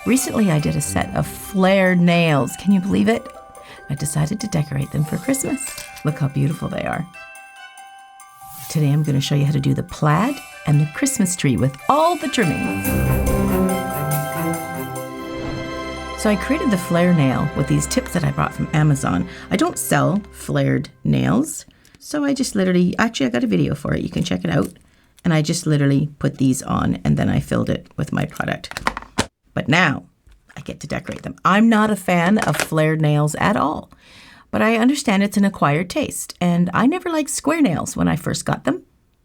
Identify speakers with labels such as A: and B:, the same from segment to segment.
A: Recently, I did a set of flared nails. Can you believe it? I decided to decorate them for Christmas. Look how beautiful they are. Today, I'm going to show you how to do the plaid and the Christmas tree with all the trimmings. So I created the flare nail with these tips that I bought from Amazon. I don't sell flared nails, so I just literally, actually I got a video for it, you can check it out. And I just literally put these on and then I filled it with my product. But now I get to decorate them. I'm not a fan of flared nails at all, but I understand it's an acquired taste. And I never liked square nails when I first got them,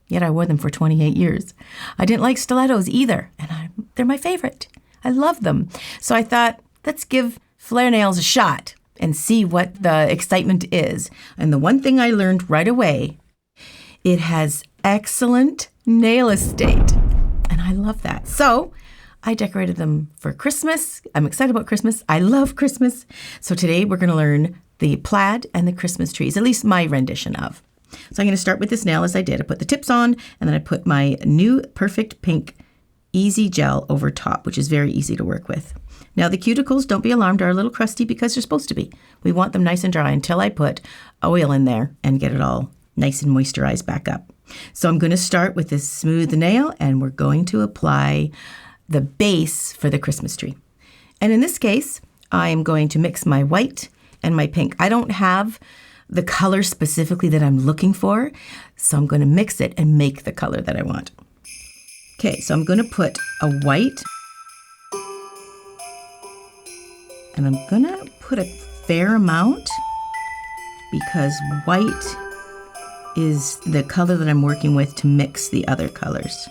A: yet I wore them for 28 years. I didn't like stilettos either, and they're my favorite. I love them. So I thought, let's give flare nails a shot and see what the excitement is. And the one thing I learned right away, it has excellent nail estate. And I love that. So I decorated them for Christmas. I'm excited about Christmas. I love Christmas. So today we're going to learn the plaid and the Christmas trees, at least my rendition of. So I'm going to start with this nail as I did. I put the tips on and then I put my new Perfect Pink Easy Gel over top, which is very easy to work with. Now the cuticles, don't be alarmed, are a little crusty because they're supposed to be. We want them nice and dry until I put oil in there and get it all nice and moisturized back up. So I'm going to start with this smooth nail and we're going to apply the base for the Christmas tree. And in this case, I'm going to mix my white and my pink. I don't have the color specifically that I'm looking for, so I'm going to mix it and make the color that I want. Okay, so I'm going to put a white and I'm going to put a fair amount because white is the color that I'm working with to mix the other colors.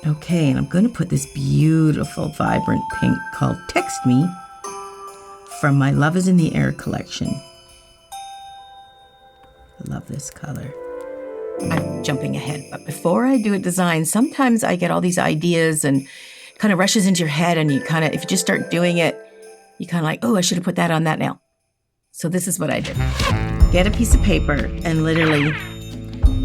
A: Okay, and I'm going to put this beautiful vibrant pink called Text Me from my Love is in the Air collection. I love this color. I'm jumping ahead, but before I do a design, sometimes I get all these ideas and kind of rushes into your head and you kind of, if you just start doing it, you kind of like, oh, I should have put that on that nail. So this is what I did. Get a piece of paper and literally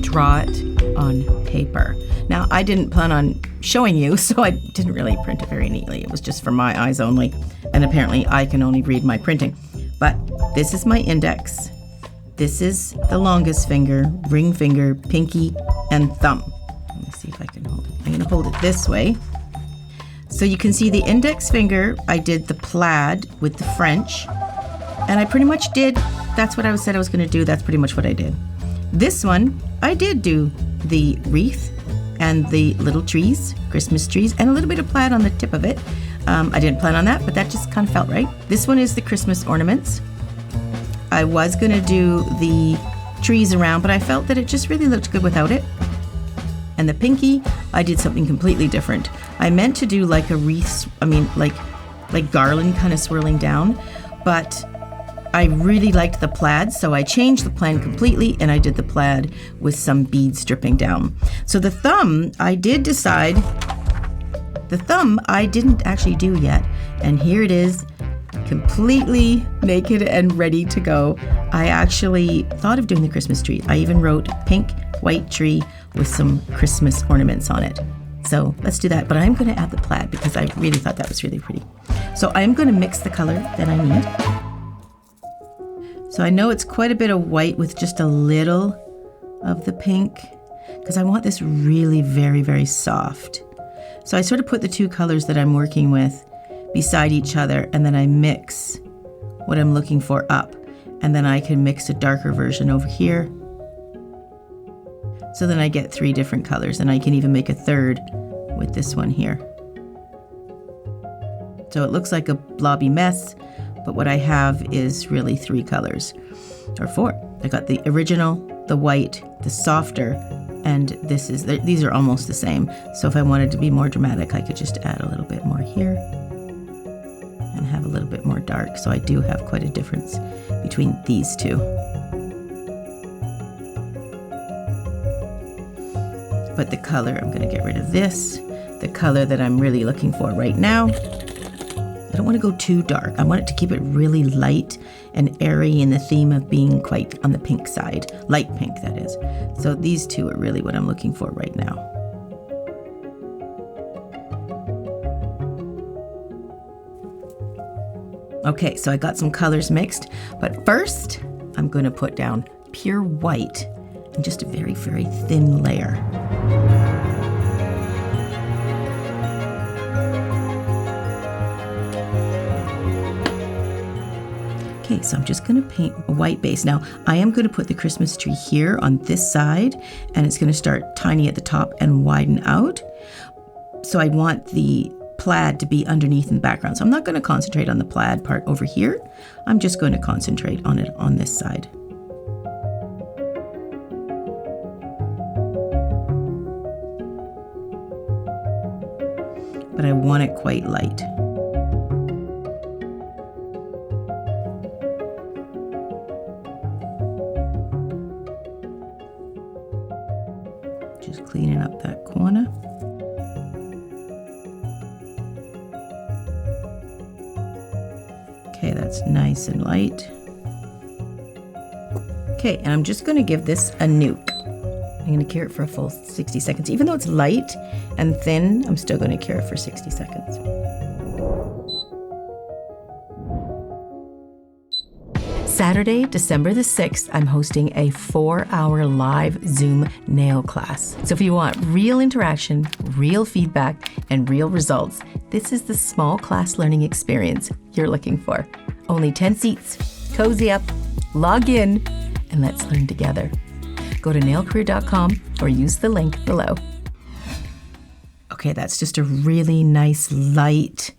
A: draw it on paper. Now, I didn't plan on showing you, so I didn't really print it very neatly. It was just for my eyes only. And apparently I can only read my printing. But this is my index. This is the longest finger, ring finger, pinky, and thumb. Let me see if I can hold it. I'm going to hold it this way. So you can see the index finger, I did the plaid with the French. And I pretty much did, that's what I said I was going to do. That's pretty much what I did. This one, I did do the wreath and the little trees, Christmas trees, and a little bit of plaid on the tip of it. I didn't plan on that, but that just kind of felt right. This one is the Christmas ornaments. I was going to do the trees around, but I felt that it just really looked good without it. And the pinky, I did something completely different. I meant to do like a wreath, like garland kind of swirling down, but I really liked the plaid, so I changed the plan completely and I did the plaid with some beads dripping down. So the thumb, I did decide, the thumb I didn't actually do yet. And here it is, completely naked and ready to go. I actually thought of doing the Christmas tree. I even wrote pink, white tree with some Christmas ornaments on it. So let's do that. But I'm going to add the plaid because I really thought that was really pretty. So I'm going to mix the color that I need. So I know it's quite a bit of white with just a little of the pink because I want this really very, very soft. So I sort of put the two colors that I'm working with beside each other and then I mix what I'm looking for up. And then I can mix a darker version over here. So then I get 3 different colors and I can even make a third with this one here. So it looks like a blobby mess. But what I have is really 3 colors, or 4. I got the original, the white, the softer, and these are almost the same. So if I wanted to be more dramatic, I could just add a little bit more here and have a little bit more dark. So I do have quite a difference between these two. But the color, I'm going to get rid of this. The color that I'm really looking for right now, I don't want to go too dark. I want it to keep it really light and airy in the theme of being quite on the pink side. Light pink, that is. So these two are really what I'm looking for right now. Okay, so I got some colors mixed, but first I'm going to put down pure white in just a very, very thin layer. Okay, so I'm just going to paint a white base. Now, I am going to put the Christmas tree here on this side, and it's going to start tiny at the top and widen out. So I want the plaid to be underneath in the background. So I'm not going to concentrate on the plaid part over here. I'm just going to concentrate on it on this side. But I want it quite light. Just cleaning up that corner. Okay, that's nice and light. Okay, and I'm just going to give this a nuke. I'm going to cure it for a full 60 seconds. Even though it's light and thin, I'm still going to cure it for 60 seconds. Saturday, December the 6th, I'm hosting a 4-hour live Zoom nail class. So if you want real interaction, real feedback, and real results, this is the small class learning experience you're looking for. Only 10 seats. Cozy up, log in, and let's learn together. Go to nailcareer.com or use the link below. Okay, that's just a really nice light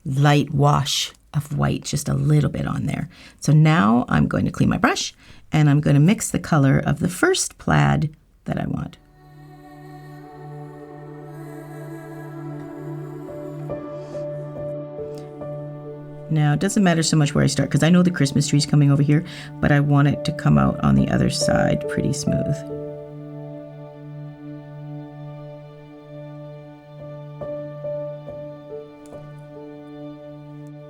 A: wash of white, just a little bit on there. So now I'm going to clean my brush and I'm going to mix the color of the first plaid that I want. Now, it doesn't matter so much where I start because I know the Christmas tree's coming over here, but I want it to come out on the other side pretty smooth.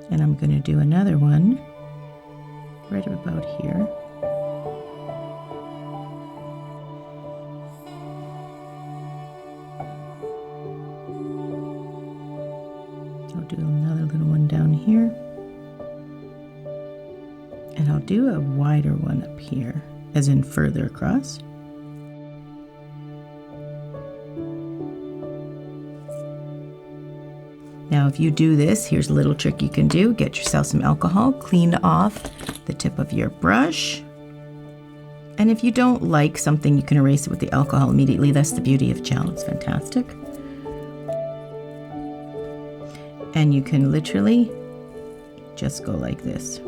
A: And I'm going to do another one right about here. I'll do another little one down here. And I'll do a wider one up here, as in further across. Now, if you do this, here's a little trick you can do. Get yourself some alcohol, clean off the tip of your brush. And if you don't like something, you can erase it with the alcohol immediately. That's the beauty of gel. It's fantastic. And you can literally just go like this.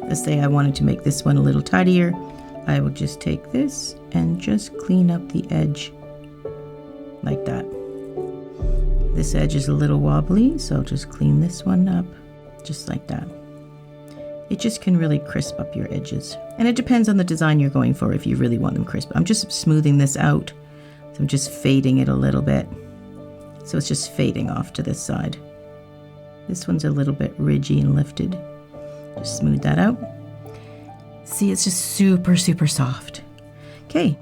A: Let's say I wanted to make this one a little tidier. I will just take this and just clean up the edge like that. This edge is a little wobbly, so I'll just clean this one up just like that. It just can really crisp up your edges. And it depends on the design you're going for if you really want them crisp. I'm just smoothing this out. So I'm just fading it a little bit. So it's just fading off to this side. This one's a little bit ridgy and lifted. Just smooth that out. See, it's just super, super soft. Okay,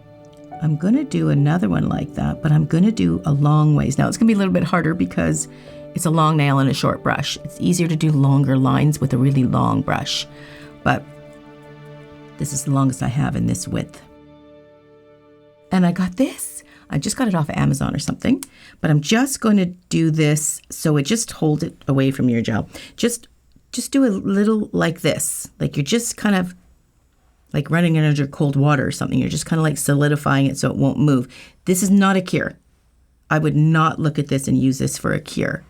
A: I'm going to do another one like that, but I'm going to do a long ways. Now, it's going to be a little bit harder because it's a long nail and a short brush. It's easier to do longer lines with a really long brush, but this is the longest I have in this width. And I got this. I just got it off of Amazon or something, but I'm just going to do this so it just holds it away from your gel. Just do a little like this, like you're just kind of like running it under cold water or something. You're just kind of like solidifying it so it won't move. This is not a cure. I would not look at this and use this for a cure.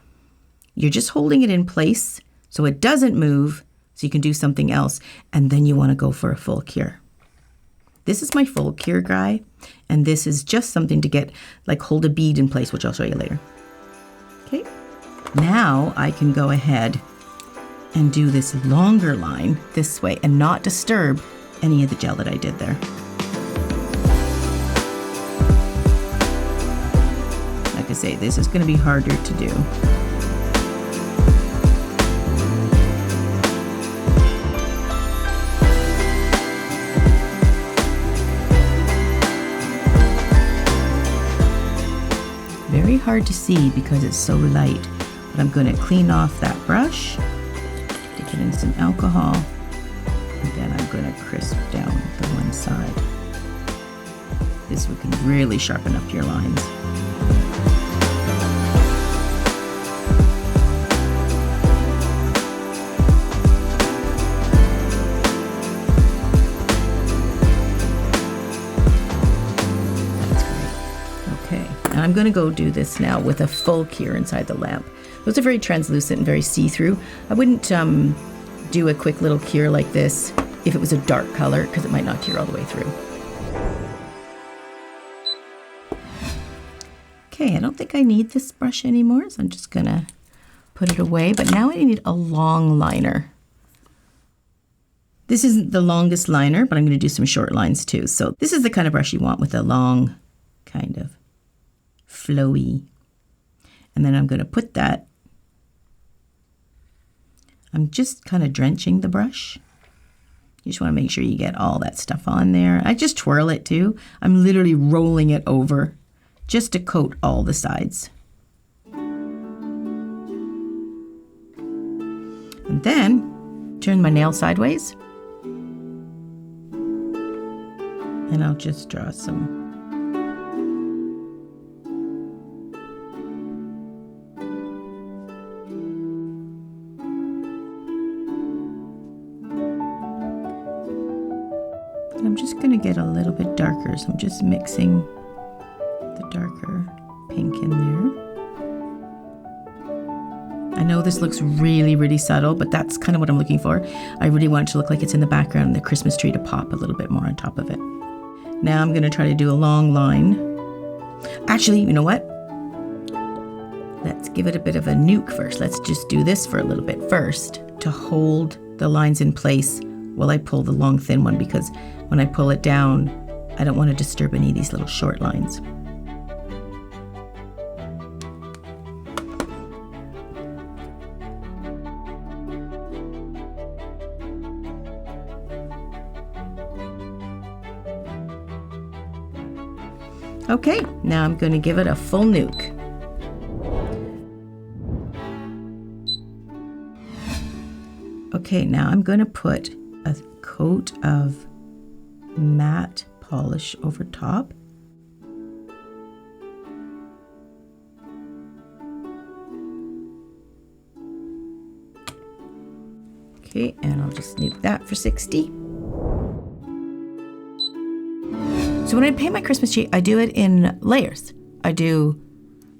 A: You're just holding it in place so it doesn't move so you can do something else, and then you want to go for a full cure. This is my full cure guy, and this is just something to get, like hold a bead in place, which I'll show you later. Okay, now I can go ahead and do this longer line this way and not disturb any of the gel that I did there. Like I say, this is going to be harder to do. Very hard to see because it's so light, but I'm going to clean off that brush to Put in some alcohol, and then I'm going to crisp down the one side. This we can really sharpen up your lines. I'm going to go do this now with a full cure inside the lamp. Those are very translucent and very see-through. I wouldn't do a quick little cure like this if it was a dark color, because it might not cure all the way through. Okay, I don't think I need this brush anymore, so I'm just going to put it away. But now I need a long liner. This isn't the longest liner, but I'm going to do some short lines too. So this is the kind of brush you want with a long kind of flowy. And then I'm going to put that, I'm just kind of drenching the brush. You just want to make sure you get all that stuff on there. I just twirl it too. I'm literally rolling it over just to coat all the sides. And then turn my nail sideways. And I'll just draw some I'm just going to get a little bit darker, so I'm just mixing the darker pink in there. I know this looks really, really subtle, but that's kind of what I'm looking for. I really want it to look like it's in the background and the Christmas tree to pop a little bit more on top of it. Now I'm going to try to do a long line. Actually, you know what? Let's give it a bit of a nuke first. Let's just do this for a little bit first to hold the lines in place while I pull the long thin one, because when I pull it down, I don't want to disturb any of these little short lines. Okay, now I'm going to give it a full nuke. Okay, now I'm going to put a coat of matte polish over top. Okay, and I'll just nuke that for 60. So when I paint my Christmas tree, I do it in layers. I do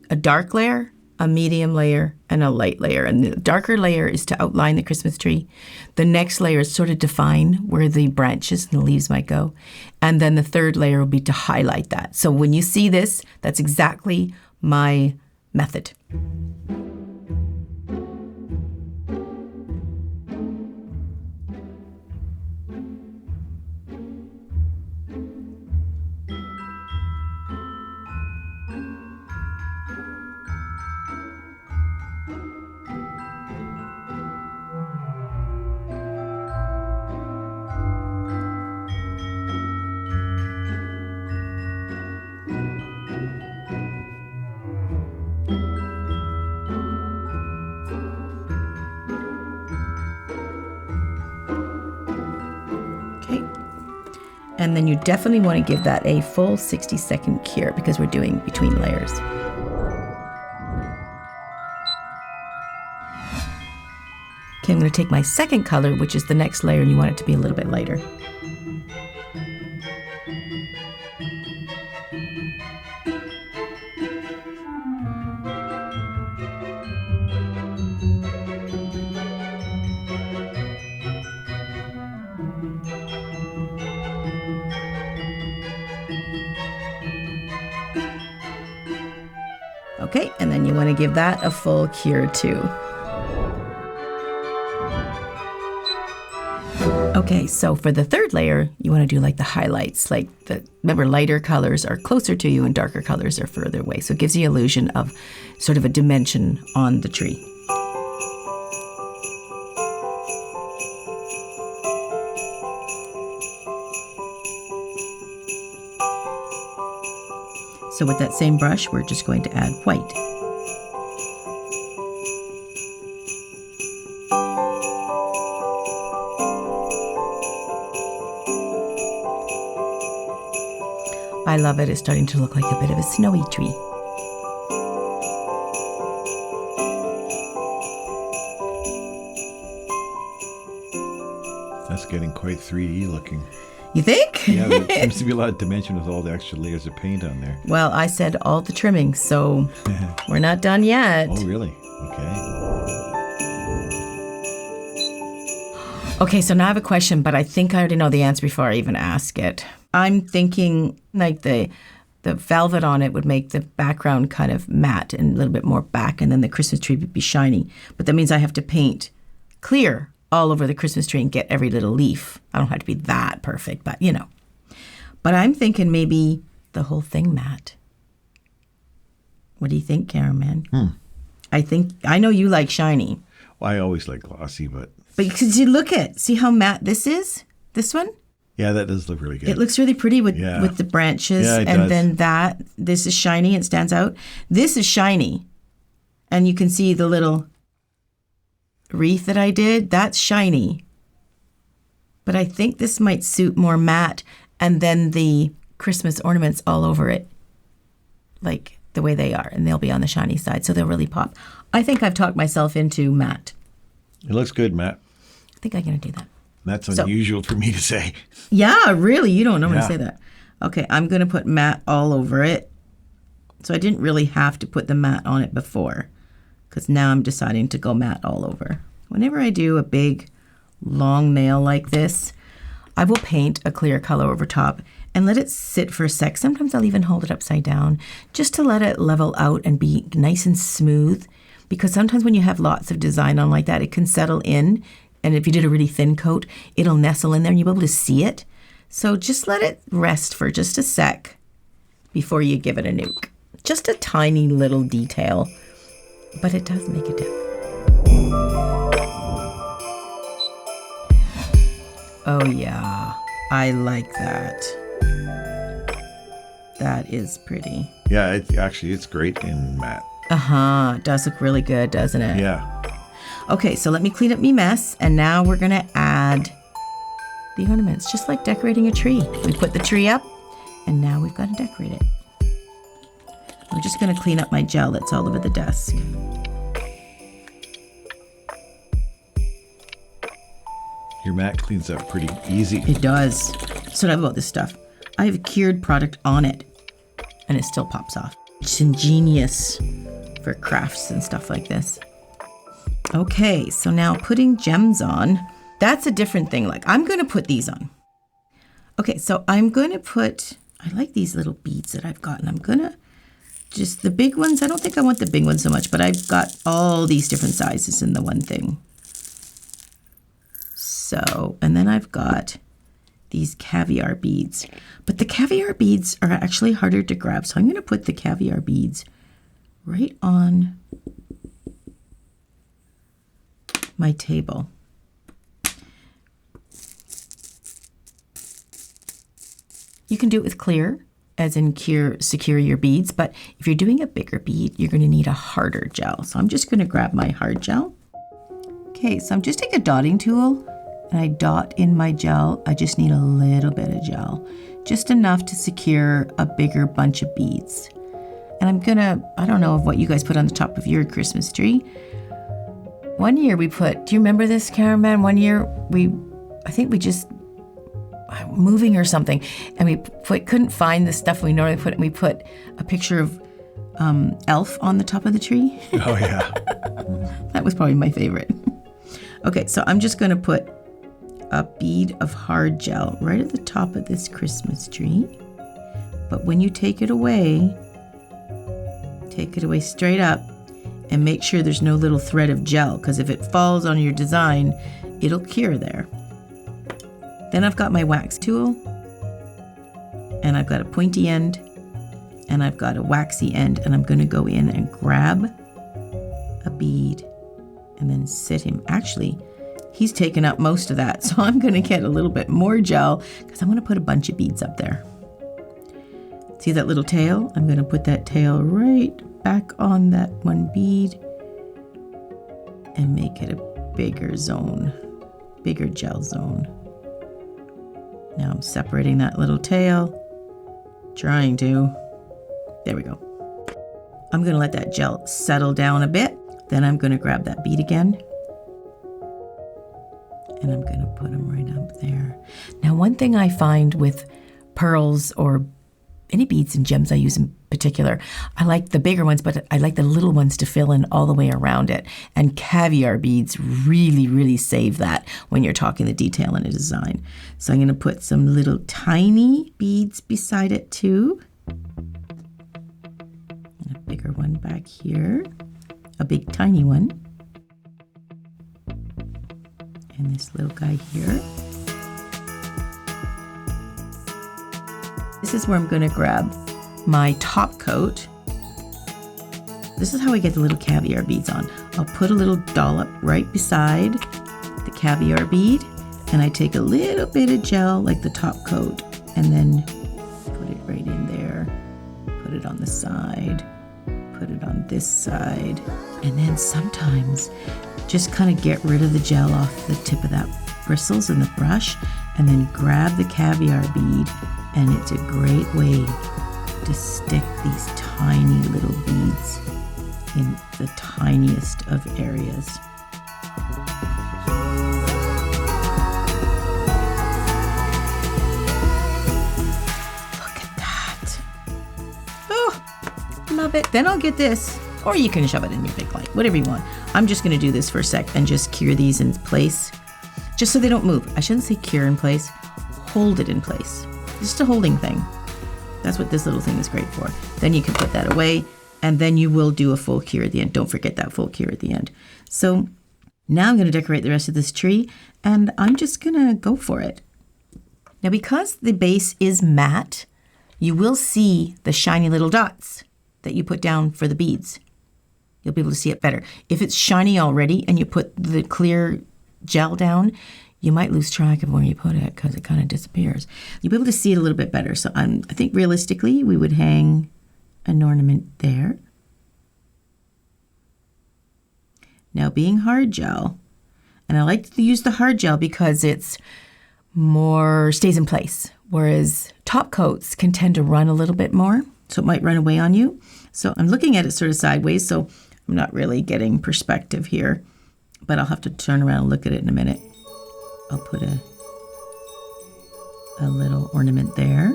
A: a dark layer, a medium layer, and a light layer. And the darker layer is to outline the Christmas tree. The next layer is sort of define where the branches and the leaves might go. And then the third layer will be to highlight that. So when you see this, that's exactly my method. And then you definitely want to give that a full 60-second cure because we're doing between layers. Okay, I'm going to take my second color, which is the next layer, and you want it to be a little bit lighter. Okay, and then you want to give that a full cure too. Okay, so for the third layer, you want to do like the highlights, remember lighter colors are closer to you and darker colors are further away. So it gives the illusion of sort of a dimension on the tree. So with that same brush, we're just going to add white. I love it. It's starting to look like a bit of a snowy tree.
B: That's getting quite 3D looking.
A: You think?
B: Yeah, there seems to be a lot of dimension with all the extra layers of paint on there.
A: Well, I said all the trimming, so we're not done yet.
B: Oh, really? Okay.
A: Okay, so now I have a question, but I think I already know the answer before I even ask it. I'm thinking like the velvet on it would make the background kind of matte and a little bit more back, and then the Christmas tree would be shiny. But that means I have to paint clear all over the Christmas tree and get every little leaf. I don't have to be that perfect, but you know. But I'm thinking maybe the whole thing matte. What do you think, Cameraman? I know you like shiny.
B: Well, I always like glossy, but
A: because you see how matte this is? This one?
B: yeah, that does look really good.
A: It looks really pretty with the branches.
B: Yeah, it
A: and
B: does.
A: then this is shiny and stands out. This is shiny. And you can see the little wreath that I did. That's shiny. But I think this might suit more matte, and then the Christmas ornaments all over it, like the way they are, and they'll be on the shiny side, so they'll really pop. I think I've talked myself into matte.
B: It looks good, Matt.
A: I think I'm going to do that.
B: That's unusual for me to say.
A: Yeah, really? You don't normally say that. Okay, I'm going to put matte all over it. So I didn't really have to put the matte on it before, because now I'm deciding to go matte all over. Whenever I do a big, long nail like this, I will paint a clear color over top and let it sit for a sec. Sometimes I'll even hold it upside down just to let it level out and be nice and smooth, because sometimes when you have lots of design on like that, it can settle in. And if you did a really thin coat, it'll nestle in there and you'll be able to see it. So just let it rest for just a sec before you give it a nuke. Just a tiny little detail, but it does make a difference. Oh yeah, I like that. That is pretty.
B: Yeah, it's great in matte.
A: It does look really good, doesn't it?
B: Yeah.
A: Okay, so let me clean up my mess, and now we're gonna add the ornaments, just like decorating a tree. We put the tree up, and now we've got to decorate it. I'm just gonna clean up my gel that's all over the desk.
B: Your matte cleans up pretty easy.
A: It does. So what about this stuff? I have cured product on it, and it still pops off. It's ingenious for crafts and stuff like this. Okay, so now putting gems on, that's a different thing. Like, I'm going to put these on. Okay, so I'm going to put, I like these little beads that I've got, and I'm going to just, the big ones, I don't think I want the big ones so much, but I've got all these different sizes in the one thing. So, and then I've got these caviar beads. But the caviar beads are actually harder to grab, so I'm going to put the caviar beads right on my table. You can do it with clear, as in secure your beads, but if you're doing a bigger bead, you're going to need a harder gel. So I'm just going to grab my hard gel. Okay, so I'm just taking a dotting tool and I dot in my gel. I just need a little bit of gel, just enough to secure a bigger bunch of beads. And I'm gonna, I don't know of what you guys put on the top of your Christmas tree. One year we put, do you remember this, Cameraman? One year I think we just, moving or something, and we couldn't find the stuff we normally put, and we put a picture of Elf on the top of the tree.
B: Oh, yeah.
A: That was probably my favorite. Okay, so I'm just going to put a bead of hard gel right at the top of this Christmas tree. But when you take it away straight up, and make sure there's no little thread of gel, because if it falls on your design, it'll cure there. Then I've got my wax tool, and I've got a pointy end, and I've got a waxy end, and I'm going to go in and grab a bead and then sit him. Actually, he's taken up most of that, so I'm going to get a little bit more gel because I'm going to put a bunch of beads up there. See that little tail? I'm going to put that tail right back on that one bead and make it a bigger zone, bigger gel zone. Now I'm separating that little tail, Trying to. There we go. I'm going to let that gel settle down a bit. Then I'm going to grab that bead again. And I'm going to put them right up there. Now, one thing I find with pearls or any beads and gems I use in particular, I like the bigger ones, but I like the little ones to fill in all the way around it. And caviar beads really, really save that when you're talking the detail in a design. So I'm going to put some little tiny beads beside it too. And a bigger one back here. A big tiny one. And this little guy here. This is where I'm going to grab my top coat. This is how I get the little caviar beads on. I'll put a little dollop right beside the caviar bead, and I take a little bit of gel like the top coat and then put it right in there. Put it on the side, put it on this side, and then sometimes just kind of get rid of the gel off the tip of that bristles in the brush, and then grab the caviar bead, and it's a great way to stick these tiny little beads in the tiniest of areas. Look at that. Oh, love it. Then I'll get this, or you can shove it in your big light, whatever you want. I'm just going to do this for a sec and just cure these in place, just so they don't move. I shouldn't say cure in place, hold it in place. Just a holding thing. That's what this little thing is great for. Then you can put that away, and then you will do a full cure at the end. Don't forget that full cure at the end. So now I'm going to decorate the rest of this tree, and I'm just going to go for it. Now, because the base is matte, you will see the shiny little dots that you put down for the beads. You'll be able to see it better. If it's shiny already and you put the clear gel down, you might lose track of where you put it because it kind of disappears. You'll be able to see it a little bit better. So I think realistically, we would hang an ornament there. Now, being hard gel, and I like to use the hard gel because it's more stays in place, whereas top coats can tend to run a little bit more, so it might run away on you. So I'm looking at it sort of sideways, so I'm not really getting perspective here, but I'll have to turn around and look at it in a minute. I'll put a little ornament there,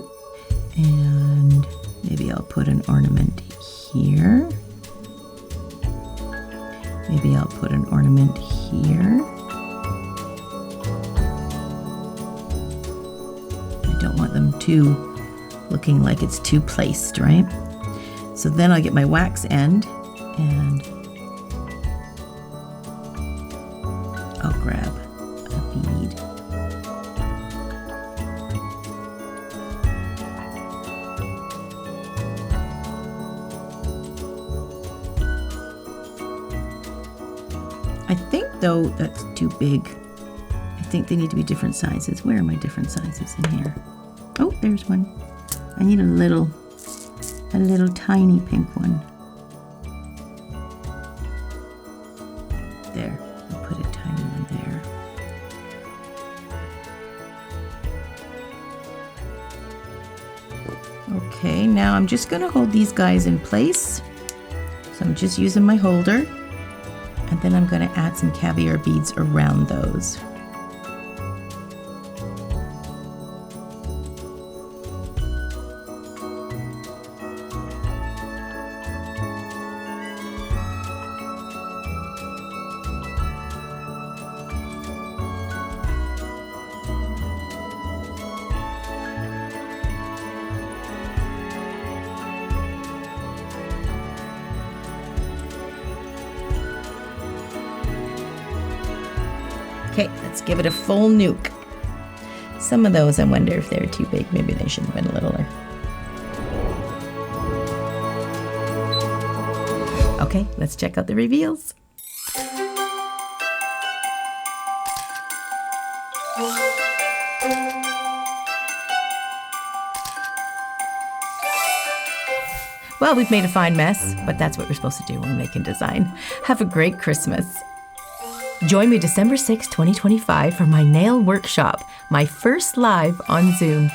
A: and maybe I'll put an ornament here. Maybe I'll put an ornament here. I don't want them too looking like it's too placed, right? So then I'll get my wax end and I'll grab a bead. I think though that's too big. I think they need to be different sizes. Where are my different sizes in here? Oh, there's one. I need a little tiny pink one. There, I'll put a tiny one there. Okay, now I'm just gonna hold these guys in place. So I'm just using my holder, and then I'm gonna add some caviar beads around those. Okay, let's give it a full nuke. Some of those, I wonder if they're too big. Maybe they should have been littler. Okay, let's check out the reveals. Well, we've made a fine mess, but that's what we're supposed to do when we're making design. Have a great Christmas. Join me December 6, 2025 for my nail workshop, my first live on Zoom.